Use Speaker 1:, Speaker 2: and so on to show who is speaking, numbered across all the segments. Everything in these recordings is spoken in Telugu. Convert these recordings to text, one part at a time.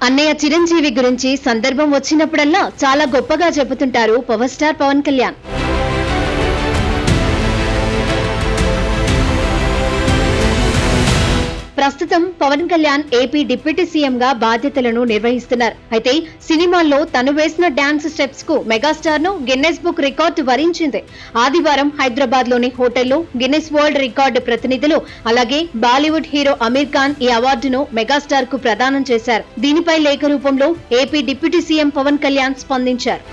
Speaker 1: అన్నయ్య చిరంజీవి గురించి సందర్భం వచ్చినప్పుడల్లా చాలా గొప్పగా చెబుతుంటారు పవర్ స్టార్ పవన్ కళ్యాణ్. ప్రస్తుతం Pawan Kalyan AP deputy CM గా బాధ్యతలను నిర్వహిస్తున్నారు. అయితే సినిమాల్లో తను వేసిన డాన్స్ స్టెప్స్ కు మెగాస్టార్ ను గిన్నెస్ బుక్ రికార్డు వరించింది. ఆదివారం హైదరాబాద్ లోని హోటల్లో గిన్నెస్ వరల్డ్ రికార్డు ప్రతినిధులు అలాగే బాలీవుడ్ హీరో అమీర్ ఖాన్ ఈ అవార్డును మెగాస్టార్ కు ప్రదానం చేశారు. దీనిపై లేఖ రూపంలో AP deputy CM Pawan Kalyan స్పందించారు.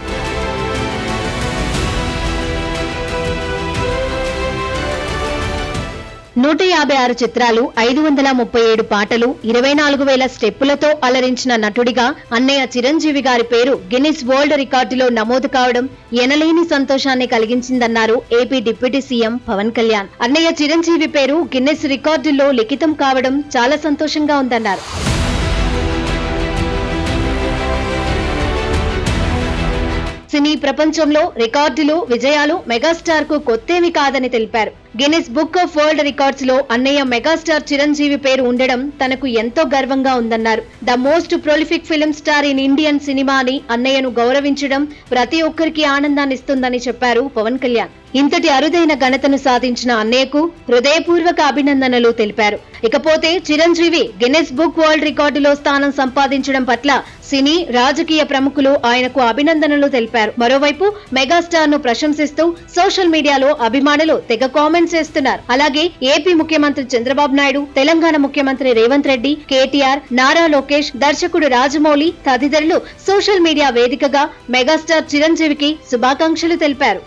Speaker 1: 156 చిత్రాలు, 537 పాటలు, 24,000 స్టెప్పులతో అలరించిన నటుడిగా అన్నయ్య చిరంజీవి గారి పేరు గిన్నిస్ వరల్డ్ రికార్డులో నమోదు కావడం ఎనలేని సంతోషాన్ని కలిగించిందన్నారు AP deputy CM Pawan Kalyan. అన్నయ్య చిరంజీవి పేరు గిన్నిస్ రికార్డుల్లో లిఖితం కావడం చాలా సంతోషంగా ఉందన్నారు. సినీ ప్రపంచంలో రికార్డులు, విజయాలు మెగాస్టార్ కు కొత్తేవి కాదని తెలిపారు. Guinness book of world records లో అన్నయ్య మెగాస్టార్ చిరంజీవి పేరు ఉండడం తనకు ఎంతో గర్వంగా ఉందన్నారు. The most prolific film star in Indian cinema అని అన్నయ్యను గౌరవించడం ప్రతి ఒక్కరికి ఆనందాన్ని ఇస్తుందని చెప్పారు పవన్ కళ్యాణ్. ఇంతటి అరుదైన ఘనతను సాధించిన అన్నయ్యకు హృదయపూర్వక అభినందనలు తెలిపారు. ఇకపోతే చిరంజీవి గిన్నిస్ బుక్ వరల్డ్ రికార్డులో స్థానం సంపాదించడం పట్ల సినీ, రాజకీయ ప్రముఖులు ఆయనకు అభినందనలు తెలిపారు. మరోవైపు మెగాస్టార్ ను ప్రశంసిస్తూ సోషల్ మీడియాలో అభిమానులు తెగ కామెంట్స్ చేస్తున్నారు. అలాగే ఏపీ ముఖ్యమంత్రి చంద్రబాబు నాయుడు, తెలంగాణ ముఖ్యమంత్రి రేవంత్ రెడ్డి, కేటీఆర్, నారా లోకేష్, దర్శకుడు రాజమౌళి తదితరులు సోషల్ మీడియా వేదికగా మెగాస్టార్ చిరంజీవికి శుభాకాంక్షలు తెలిపారు.